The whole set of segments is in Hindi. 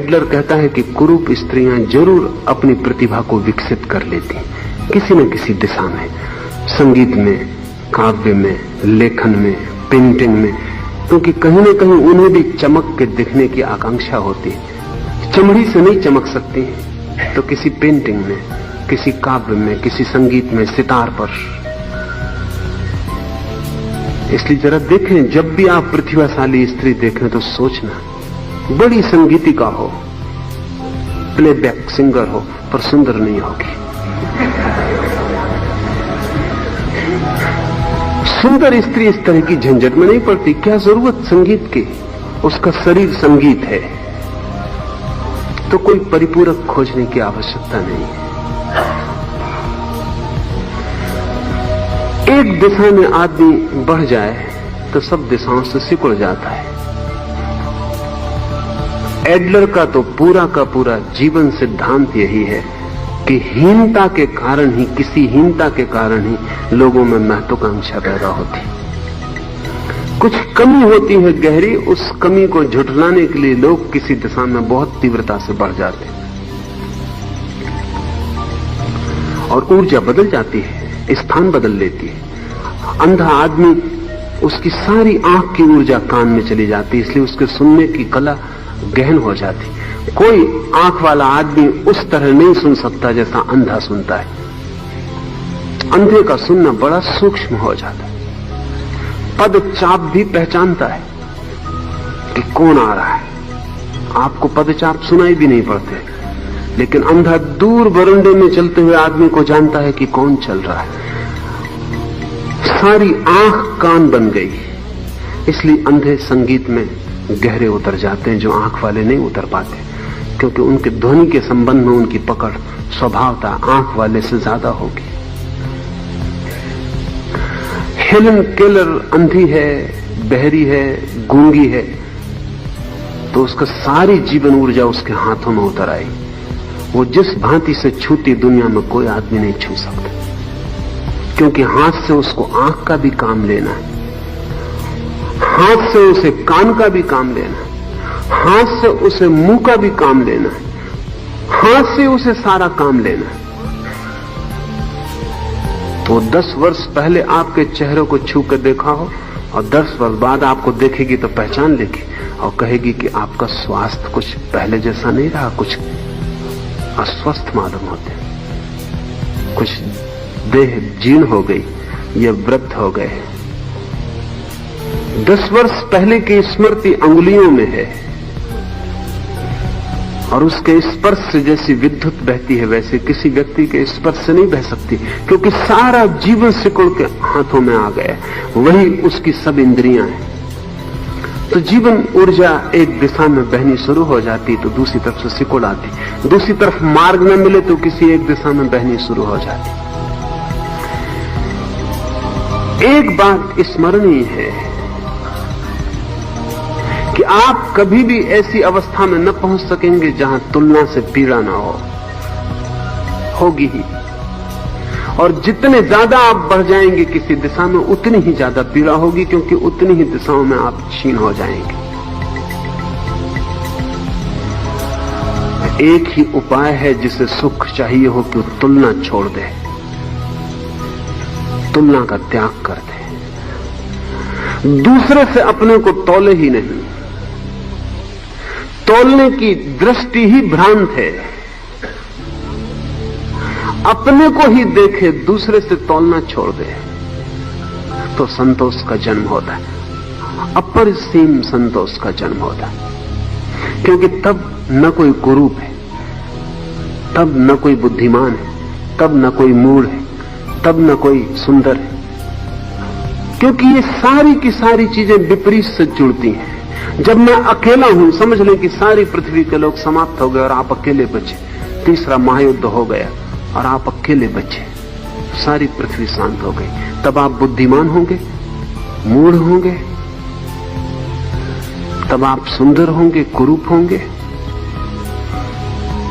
एडलर कहता है कि कुरूप स्त्रियां जरूर अपनी प्रतिभा को विकसित कर लेती किसी न किसी दिशा में, संगीत में, काव्य में, लेखन में, पेंटिंग में, क्योंकि कहीं न कहीं उन्हें भी चमक के दिखने की आकांक्षा होती है। चमड़ी से नहीं चमक सकती तो किसी पेंटिंग में, किसी काव्य में, किसी संगीत में, सितार पर। इसलिए जरा देखें, जब भी आप प्रतिभाशाली स्त्री देखें तो सोचना, बड़ी संगीतिका हो, प्लेबैक सिंगर हो, पर सुंदर नहीं होगी। सुंदर स्त्री इस तरह की झंझट में नहीं पड़ती। क्या जरूरत संगीत की? उसका शरीर संगीत है तो कोई परिपूरक खोजने की आवश्यकता नहीं है। एक दिशा में आदमी बढ़ जाए तो सब दिशाओं से सिकुड़ जाता है। एडलर का तो पूरा का पूरा जीवन सिद्धांत यही है कि हीनता के कारण ही, किसी हीनता के कारण ही लोगों में महत्वाकांक्षा पैदा होती। कुछ कमी होती है गहरी, उस कमी को झुठलाने के लिए लोग किसी दिशा में बहुत तीव्रता से बढ़ जाते हैं और ऊर्जा बदल जाती है, स्थान बदल लेती है। अंधा आदमी, उसकी सारी आंख की ऊर्जा कान में चली जाती, इसलिए उसके सुनने की कला गहन हो जाती। कोई आंख वाला आदमी उस तरह नहीं सुन सकता जैसा अंधा सुनता है। अंधे का सुनना बड़ा सूक्ष्म हो जाता है। पद चाप भी पहचानता है कि कौन आ रहा है। आपको पद चाप सुनाई भी नहीं पड़ते, लेकिन अंधा दूर बरंडे में चलते हुए आदमी को जानता है कि कौन चल रहा है। सारी आंख कान बन गई, इसलिए अंधे संगीत में गहरे उतर जाते हैं जो आंख वाले नहीं उतर पाते, क्योंकि उनके ध्वनि के संबंध में उनकी पकड़ स्वभावता आंख वाले से ज्यादा होगी। हेलन केलर अंधी है, बहरी है, गूंगी है, तो उसका सारी जीवन ऊर्जा उसके हाथों में उतर आई। वो जिस भांति से छूती दुनिया में कोई आदमी नहीं छू सकता, क्योंकि हाथ से उसको आंख का भी काम लेना है, हाथ से उसे कान का भी काम लेना है, हाथ से उसे मुंह का भी काम लेना है, हाथ से उसे सारा काम लेना है। तो 10 वर्ष पहले आपके चेहरे को छू कर देखा हो और 10 वर्ष बाद आपको देखेगी तो पहचान लेगी और कहेगी कि आपका स्वास्थ्य कुछ पहले जैसा नहीं रहा, कुछ अस्वस्थ मालूम होते, कुछ देह जीर्ण हो गई, ये वृद्ध हो गए। 10 वर्ष पहले की स्मृति अंगुलियों में है और उसके स्पर्श से जैसी विद्युत बहती है वैसे किसी व्यक्ति के स्पर्श से नहीं बह सकती, क्योंकि सारा जीवन सिकुड़ के हाथों में आ गया, वही उसकी सब इंद्रियां हैं। तो जीवन ऊर्जा एक दिशा में बहनी शुरू हो जाती तो दूसरी तरफ से सिकुड़ आती, दूसरी तरफ मार्ग न मिले तो किसी एक दिशा में बहनी शुरू हो जाती। एक बात स्मरणीय है कि आप कभी भी ऐसी अवस्था में न पहुंच सकेंगे जहां तुलना से पीड़ा ना होगी ही, और जितने ज्यादा आप बढ़ जाएंगे किसी दिशा में उतनी ही ज्यादा पीड़ा होगी, क्योंकि उतनी ही दिशाओं में आप क्षीण हो जाएंगे। एक ही उपाय है जिसे सुख चाहिए हो कि तुलना छोड़ दे, तुलना का त्याग कर दे, दूसरे से अपने को तौले ही नहीं। तौलने की दृष्टि ही भ्रांत है। अपने को ही देखे, दूसरे से तौलना छोड़ दे तो संतोष का जन्म होता है, अपरिसीम संतोष का जन्म होता है। क्योंकि तब न कोई कुरूप है, तब न कोई बुद्धिमान है, तब न कोई मूढ़ है, तब न कोई सुंदर है, क्योंकि ये सारी की सारी चीजें विपरीत से जुड़ती हैं। जब मैं अकेला हूं, समझ लें कि सारी पृथ्वी के लोग समाप्त हो गए और आप अकेले बचे, तीसरा महायुद्ध हो गया और आप अकेले बचे, सारी पृथ्वी शांत हो गई, तब आप बुद्धिमान होंगे, मूढ़ होंगे, तब आप सुंदर होंगे, कुरूप होंगे,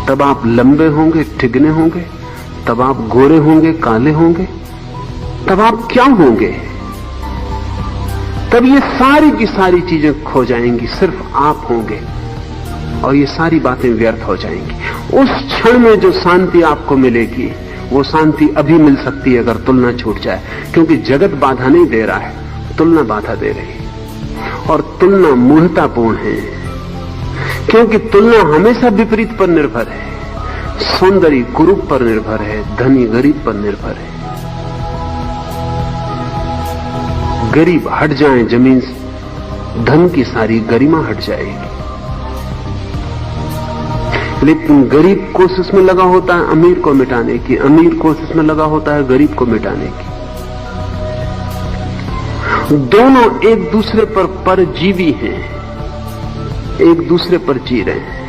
तब आप लंबे होंगे, ठिगने होंगे, तब आप गोरे होंगे, काले होंगे, तब आप क्या होंगे? तब ये सारी की सारी चीजें खो जाएंगी, सिर्फ आप होंगे। और ये सारी बातें व्यर्थ हो जाएंगी। उस क्षण में जो शांति आपको मिलेगी वो शांति अभी मिल सकती है अगर तुलना छूट जाए, क्योंकि जगत बाधा नहीं दे रहा है, तुलना बाधा दे रही है। और तुलना मूढ़तापूर्ण है, क्योंकि तुलना हमेशा विपरीत पर निर्भर है, सौंदर्य कुरूप पर निर्भर है, धनी गरीब पर निर्भर है। गरीब हट जाए जमीन से, धन की सारी गरिमा हट जाएगी। लेकिन गरीब कोशिश में लगा होता है अमीर को मिटाने की, अमीर कोशिश में लगा होता है गरीब को मिटाने की। दोनों एक दूसरे पर परजीवी हैं, एक दूसरे पर जी रहे हैं।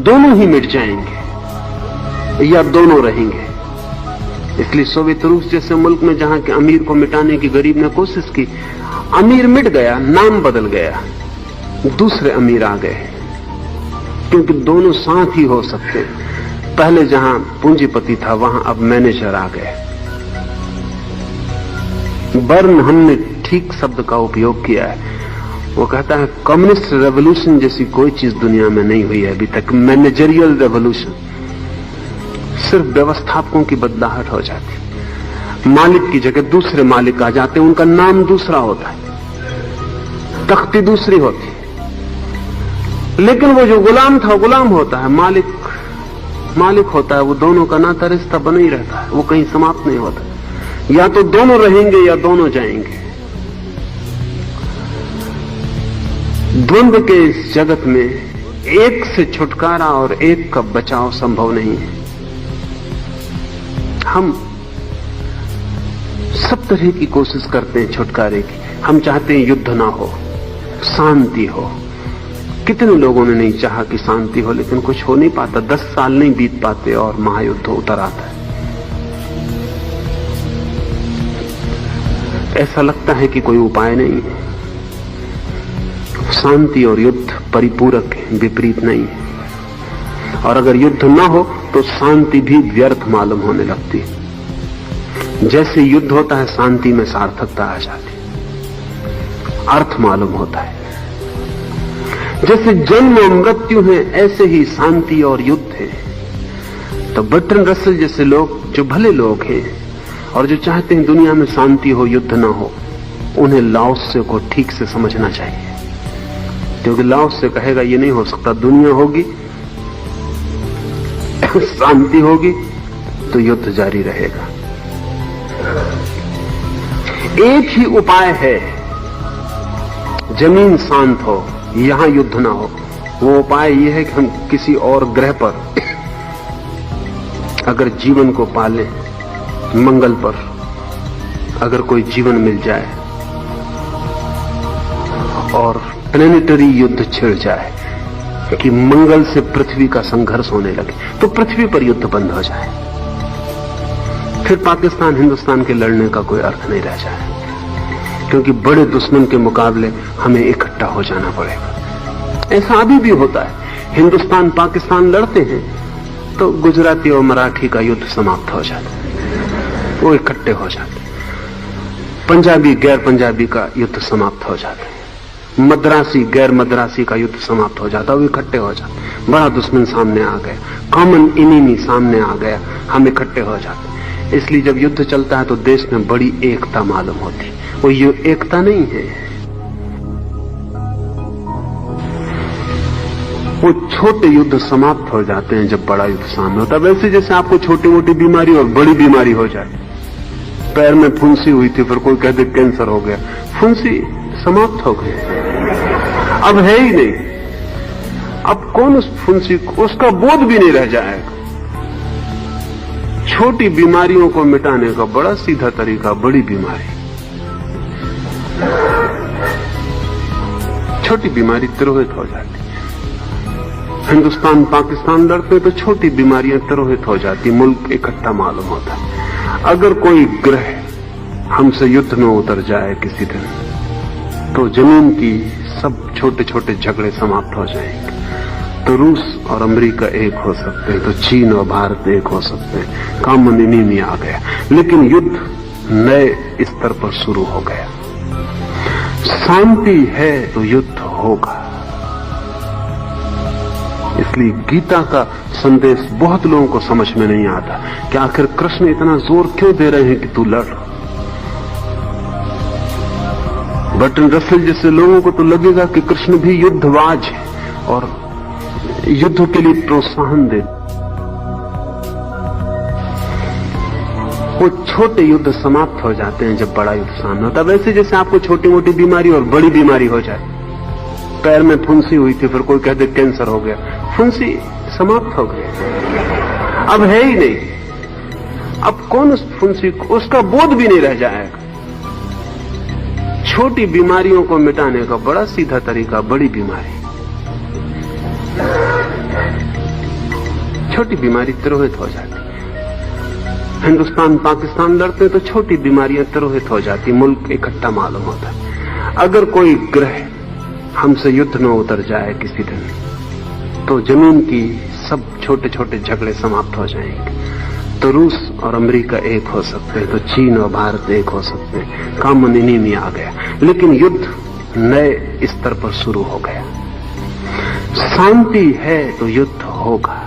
दोनों ही मिट जाएंगे या दोनों रहेंगे। इसलिए सोवियत रूस जैसे मुल्क में जहां के अमीर को मिटाने की गरीब ने कोशिश की, अमीर मिट गया, नाम बदल गया, दूसरे अमीर आ गए, क्योंकि दोनों साथ ही हो सकते। पहले जहां पूंजीपति था वहां अब मैनेजर आ गए। बर्न हमने ठीक शब्द का उपयोग किया है। वो कहता है कम्युनिस्ट रेवोल्यूशन जैसी कोई चीज दुनिया में नहीं हुई है अभी तक। मैनेजरियल रेवोल्यूशन, सिर्फ व्यवस्थापकों की बदलाहट हो जाती, मालिक की जगह दूसरे मालिक आ जाते, उनका नाम दूसरा होता है, तख्ती दूसरी होती, लेकिन वो जो गुलाम था गुलाम होता है, मालिक होता है। वो दोनों का नाता रिश्ता बना ही रहता है, वो कहीं समाप्त नहीं होता। या तो दोनों रहेंगे या दोनों जाएंगे। द्वंद्व के इस जगत में एक से छुटकारा और एक का बचाव संभव नहीं है। हम सब तरह की कोशिश करते हैं छुटकारे की। हम चाहते हैं युद्ध ना हो, शांति हो। कितने लोगों ने नहीं चाहा कि शांति हो, लेकिन कुछ हो नहीं पाता। 10 साल नहीं बीत पाते और महायुद्ध उतर आता है। ऐसा लगता है कि कोई उपाय नहीं है। शांति और युद्ध परिपूरक है, विपरीत नहीं है। और अगर युद्ध ना हो तो शांति भी व्यर्थ मालूम होने लगती है। जैसे युद्ध होता है शांति में सार्थकता आ जाती है, अर्थ मालूम होता है। जैसे जन्म और मृत्यु है ऐसे ही शांति और युद्ध है। तो बर्ट्रैंड रसल जैसे लोग जो भले लोग हैं और जो चाहते हैं दुनिया में शांति हो, युद्ध ना हो, उन्हें लाओ त्से को ठीक से समझना चाहिए। क्योंकि लाओ त्से कहेगा ये नहीं हो सकता, दुनिया होगी शांति होगी तो युद्ध जारी रहेगा। एक ही उपाय है, जमीन शांत हो, यहां युद्ध ना हो। वो उपाय यह है कि हम किसी और ग्रह पर अगर जीवन को पालें, मंगल पर अगर कोई जीवन मिल जाए और प्लेनेटरी युद्ध छिड़ जाए कि मंगल से पृथ्वी का संघर्ष होने लगे, तो पृथ्वी पर युद्ध बंद हो जाए, फिर पाकिस्तान हिंदुस्तान के लड़ने का कोई अर्थ नहीं रह जाए। क्योंकि बड़े दुश्मन के मुकाबले हमें इकट्ठा हो जाना पड़ेगा। ऐसा अभी भी होता है। हिंदुस्तान पाकिस्तान लड़ते हैं तो गुजराती और मराठी का युद्ध समाप्त हो जाता है, वो इकट्ठे हो जाते हैं। पंजाबी गैर पंजाबी का युद्ध समाप्त हो जाता है, मद्रासी गैर मद्रासी का युद्ध समाप्त हो जाता है, वो इकट्ठे हो जाते। बड़ा दुश्मन सामने आ गया, कॉमन इनिमी सामने आ गया, हम इकट्ठे हो जाते। इसलिए जब युद्ध चलता है तो देश में बड़ी एकता मालूम होती। वो ये एकता नहीं है, वो छोटे युद्ध समाप्त हो जाते हैं जब बड़ा युद्ध सामने होता है। वैसे जैसे आपको छोटी मोटी बीमारी और बड़ी बीमारी हो जाए, पैर में फुंसी हुई थी, फिर कोई कहते कैंसर हो गया, फुंसी समाप्त हो गई, अब है ही नहीं। अब कौन उस फुंसी को, उसका बोध भी नहीं रह जाएगा। छोटी बीमारियों को मिटाने का बड़ा सीधा तरीका, बड़ी बीमारी, छोटी बीमारी तिरोहित हो जाती। हिंदुस्तान पाकिस्तान लड़ते तो छोटी बीमारियां तिरोहित हो जाती, मुल्क इकट्ठा मालूम होता। अगर कोई ग्रह हमसे युद्ध में उतर जाए किसी दिन, तो जमीन की सब छोटे छोटे झगड़े समाप्त हो जाएंगे। तो रूस और अमेरिका एक हो सकते हैं, तो चीन और भारत एक हो सकते हैं, कॉमन इनिमी आ गया। लेकिन युद्ध नए स्तर पर शुरू हो गया। शांति है तो युद्ध होगा। इसलिए गीता का संदेश बहुत लोगों को समझ में नहीं आता कि आखिर कृष्ण इतना जोर क्यों दे रहे हैं कि तू लड़। बर्टन रसेल जैसे लोगों को तो लगेगा कि कृष्ण भी युद्धवाज है और युद्ध के लिए प्रोत्साहन दे। वो छोटे युद्ध समाप्त हो जाते हैं जब बड़ा युद्ध सामने होता है। वैसे जैसे आपको छोटी मोटी बीमारी और बड़ी बीमारी हो जाए, पैर में फुंसी हुई थी, फिर कोई कहते कैंसर हो गया, फुंसी समाप्त हो गई, अब है ही नहीं। अब कौन उस फुंसी को, उसका बोध भी नहीं रह जाएगा। छोटी बीमारियों को मिटाने का बड़ा सीधा तरीका, बड़ी बीमारी, छोटी बीमारी तिरोहित हो जाती। हिंदुस्तान पाकिस्तान लड़ते तो छोटी बीमारियां तिरोहित हो जाती, मुल्क इकट्ठा मालूम होता है। अगर कोई ग्रह हमसे युद्ध न उतर जाए किसी दिन, तो जमीन की सब छोटे छोटे झगड़े समाप्त हो जाएंगे। तो रूस और अमेरिका एक हो सकते हैं, तो चीन और भारत एक हो सकते हैं। कॉमन एनिमी आ गया, लेकिन युद्ध नए स्तर पर शुरू हो गया। शांति है तो युद्ध होगा।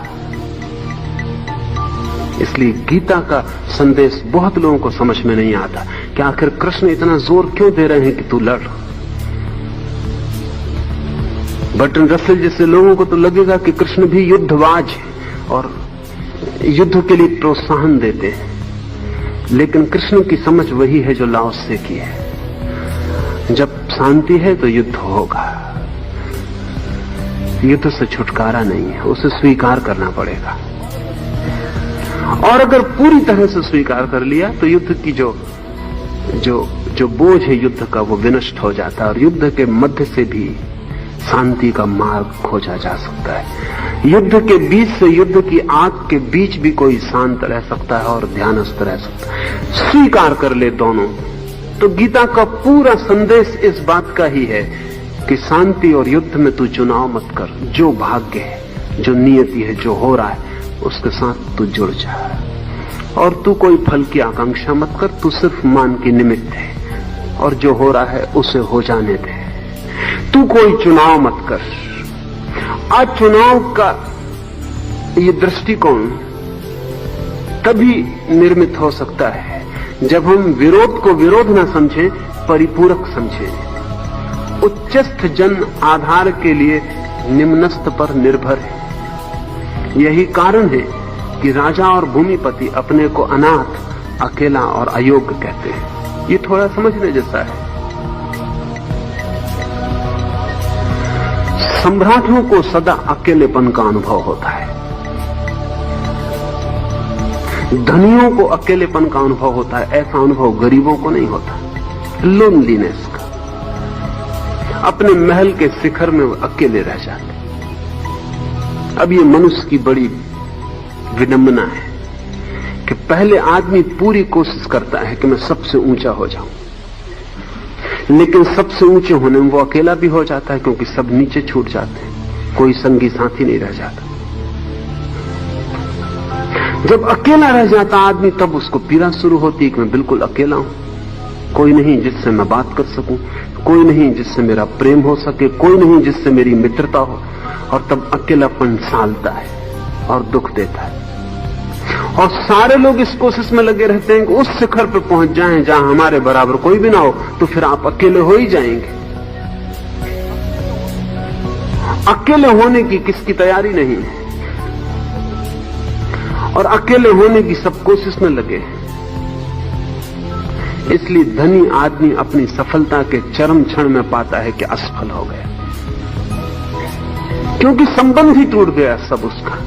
इसलिए गीता का संदेश बहुत लोगों को समझ में नहीं आता कि आखिर कृष्ण इतना जोर क्यों दे रहे हैं कि तू लड़। बर्टन रसेल जैसे लोगों को तो लगेगा कि कृष्ण भी युद्धवाज है और युद्ध के लिए प्रोत्साहन देते हैं, लेकिन कृष्ण की समझ वही है जो लाओस से की है। जब शांति है तो युद्ध होगा। युद्ध से छुटकारा नहीं है, उसे स्वीकार करना पड़ेगा। और अगर पूरी तरह से स्वीकार कर लिया तो युद्ध की जो बोझ है युद्ध का, वो विनष्ट हो जाता है और युद्ध के मध्य से भी शांति का मार्ग खोजा जा सकता है। युद्ध के बीच से, युद्ध की आग के बीच भी कोई शांत रह सकता है और ध्यानस्थ रह सकता है। स्वीकार कर ले दोनों। तो गीता का पूरा संदेश इस बात का ही है कि शांति और युद्ध में तू चुनाव मत कर। जो भाग्य है, जो नियति है, जो हो रहा है, उसके साथ तू जुड़ जा और तू कोई फल की आकांक्षा मत कर। तू सिर्फ मान के निमित्त है और जो हो रहा है उसे हो जाने दे। तू कोई चुनाव मत कर। आज चुनाव का ये दृष्टिकोण तभी निर्मित हो सकता है जब हम विरोध को विरोध न समझें, परिपूरक समझें। उच्चस्थ जन आधार के लिए निम्नस्थ पर निर्भर है। यही कारण है कि राजा और भूमिपति अपने को अनाथ, अकेला और अयोग्य कहते हैं। ये थोड़ा समझने जैसा है। सम्राटों को सदा अकेलेपन का अनुभव होता है, धनियों को अकेलेपन का अनुभव होता है। ऐसा अनुभव गरीबों को नहीं होता, लोनलीनेस का। अपने महल के शिखर में वो अकेले रह जाते। अब ये मनुष्य की बड़ी विडंबना है कि पहले आदमी पूरी कोशिश करता है कि मैं सबसे ऊंचा हो जाऊं, लेकिन सबसे ऊंचे होने में वो अकेला भी हो जाता है, क्योंकि सब नीचे छूट जाते हैं, कोई संगी साथी नहीं रह जाता। जब अकेला रह जाता आदमी, तब उसको पीड़ा शुरू होती है कि मैं बिल्कुल अकेला हूं, कोई नहीं जिससे मैं बात कर सकूं, कोई नहीं जिससे मेरा प्रेम हो सके, कोई नहीं जिससे मेरी मित्रता हो। और तब अकेलापन सालता है और दुख देता है। और सारे लोग इस कोशिश में लगे रहते हैं कि उस शिखर पर पहुंच जाएं जहां हमारे बराबर कोई भी ना हो, तो फिर आप अकेले हो ही जाएंगे। अकेले होने की किसकी तैयारी नहीं है और अकेले होने की सब कोशिश में लगे हैं। इसलिए धनी आदमी अपनी सफलता के चरम क्षण में पाता है कि असफल हो गया, क्योंकि संबंध ही टूट गया सब उसका।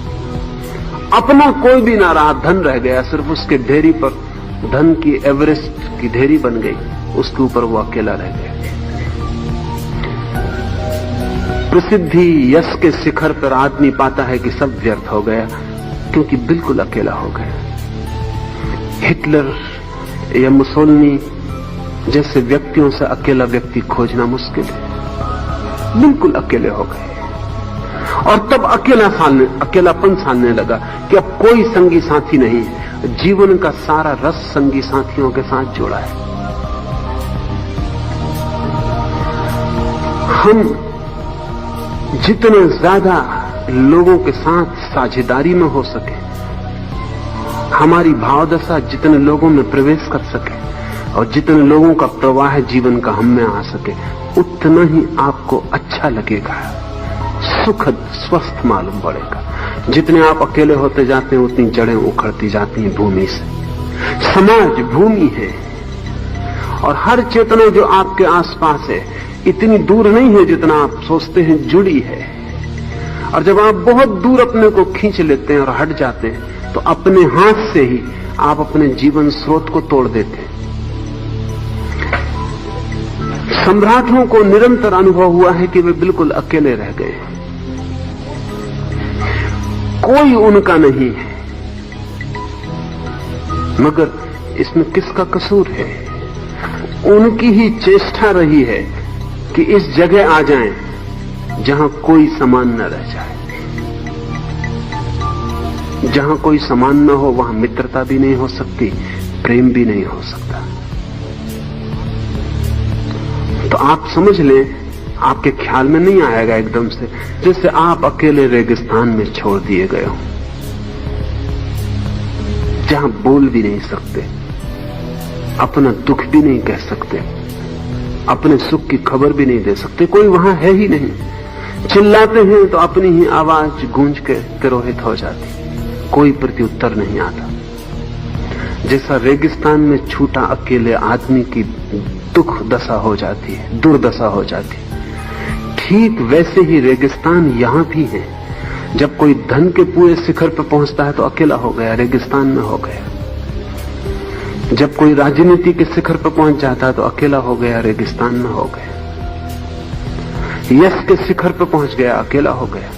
अपना कोई भी ना रहा, धन रह गया, सिर्फ उसके ढेरी पर धन की एवरेस्ट की ढेरी बन गई, उसके ऊपर वो अकेला रह गया। प्रसिद्धि यश के शिखर पर आदमी पाता है कि सब व्यर्थ हो गया, क्योंकि बिल्कुल अकेला हो गया। हिटलर या मुसोलिनी जैसे व्यक्तियों से अकेला व्यक्ति खोजना मुश्किल है, बिल्कुल अकेले हो गए। और तब अकेलापन सालने लगा कि अब कोई संगी साथी नहीं है। जीवन का सारा रस संगी साथियों के साथ जुड़ा है। हम जितने ज्यादा लोगों के साथ साझेदारी में हो सके, हमारी भावदशा जितने लोगों में प्रवेश कर सके और जितने लोगों का प्रवाह जीवन का हम में आ सके, उतना ही आपको अच्छा लगेगा, सुखद स्वस्थ मालूम पड़ेगा। जितने आप अकेले होते जाते हैं उतनी जड़ें उखड़ती जाती हैं भूमि से। समाज भूमि है और हर चेतना जो आपके आसपास है इतनी दूर नहीं है जितना आप सोचते हैं जुड़ी है। और जब आप बहुत दूर अपने को खींच लेते हैं और हट जाते हैं तो अपने हाथ से ही आप अपने जीवन स्रोत को तोड़ देते हैं। सम्राटों को निरंतर अनुभव हुआ है कि वे बिल्कुल अकेले रह गए, कोई उनका नहीं है। मगर इसमें किसका कसूर है? उनकी ही चेष्टा रही है कि इस जगह आ जाएं जहां कोई समान न रह जाए। जहां कोई समान न हो वहां मित्रता भी नहीं हो सकती, प्रेम भी नहीं हो सकता। तो आप समझ लें, आपके ख्याल में नहीं आएगा एकदम से, जैसे आप अकेले रेगिस्तान में छोड़ दिए गए हो, जहां बोल भी नहीं सकते, अपना दुख भी नहीं कह सकते, अपने सुख की खबर भी नहीं दे सकते, कोई वहां है ही नहीं। चिल्लाते हैं तो अपनी ही आवाज गूंज के तिरोहित हो जाती, कोई प्रत्युत्तर नहीं आता। जैसा रेगिस्तान में छूटा अकेले आदमी की दुख दशा हो जाती है, दुर्दशा हो जाती है, ठीक वैसे ही रेगिस्तान यहां भी है। जब कोई धन के पूरे शिखर पर पहुंचता है तो अकेला हो गया, रेगिस्तान में हो गया। जब कोई राजनीति के शिखर पर पहुंच जाता है तो अकेला हो गया, रेगिस्तान में हो गया। यश के शिखर पर पहुंच गया, अकेला हो गया।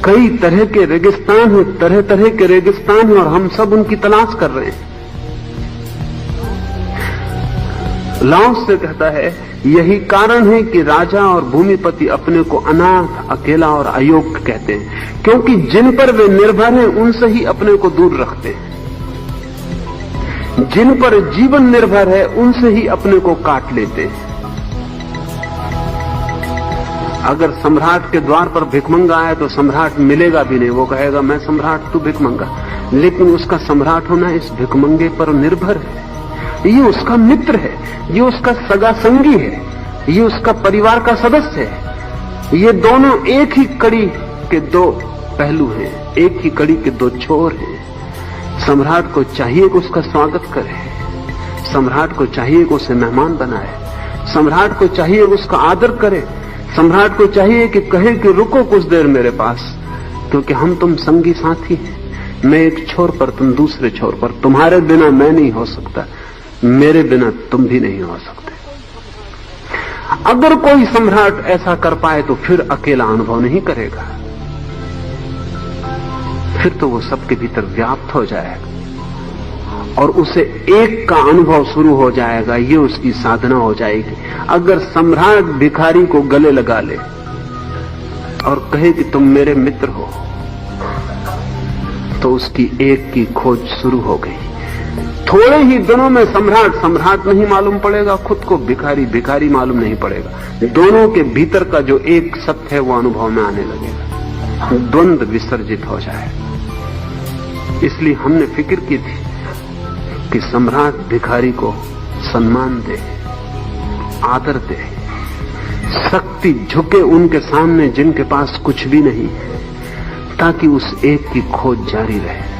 कई तरह के रेगिस्तान हैं, तरह तरह के रेगिस्तान हैं और हम सब उनकी तलाश कर रहे हैं। लाओस से कहता है, यही कारण है कि राजा और भूमिपति अपने को अनाथ, अकेला और अयोग्य कहते हैं, क्योंकि जिन पर वे निर्भर हैं उनसे ही अपने को दूर रखते हैं। जिन पर जीवन निर्भर है उनसे ही अपने को काट लेते हैं। अगर सम्राट के द्वार पर भिखमंगा आए तो सम्राट मिलेगा भी नहीं, वो कहेगा मैं सम्राट, तू भिखमंगा। लेकिन उसका सम्राट होना इस भिखमंगे पर निर्भर है। ये उसका मित्र है, ये उसका सगा संगी है, ये उसका परिवार का सदस्य है। ये दोनों एक ही कड़ी के दो पहलू हैं, एक ही कड़ी के दो छोर हैं। सम्राट को चाहिए कि उसका स्वागत करे, सम्राट को चाहिए कि उसे मेहमान बनाए, सम्राट को चाहिए कि उसका आदर करे, सम्राट को चाहिए कि कहे कि रुको कुछ देर मेरे पास, क्योंकि हम तुम संगी साथी हैं। मैं एक छोर पर, तुम दूसरे छोर पर, तुम्हारे बिना मैं नहीं हो सकता, मेरे बिना तुम भी नहीं हो सकते। अगर कोई सम्राट ऐसा कर पाए तो फिर अकेला अनुभव नहीं करेगा, फिर तो वो सबके भीतर व्याप्त हो जाएगा और उसे एक का अनुभव शुरू हो जाएगा। ये उसकी साधना हो जाएगी। अगर सम्राट भिखारी को गले लगा ले और कहे कि तुम मेरे मित्र हो, तो उसकी एक की खोज शुरू हो गई। थोड़े ही दिनों में सम्राट सम्राट नहीं मालूम पड़ेगा, खुद को भिखारी भिखारी मालूम नहीं पड़ेगा। दोनों के भीतर का जो एक सत्य है वो अनुभव में आने लगेगा, द्वंद्व विसर्जित हो जाए। इसलिए हमने फिक्र की थी कि सम्राट भिखारी को सम्मान दे, आदर दे, शक्ति झुके उनके सामने जिनके पास कुछ भी नहीं है, ताकि उस एक की खोज जारी रहे।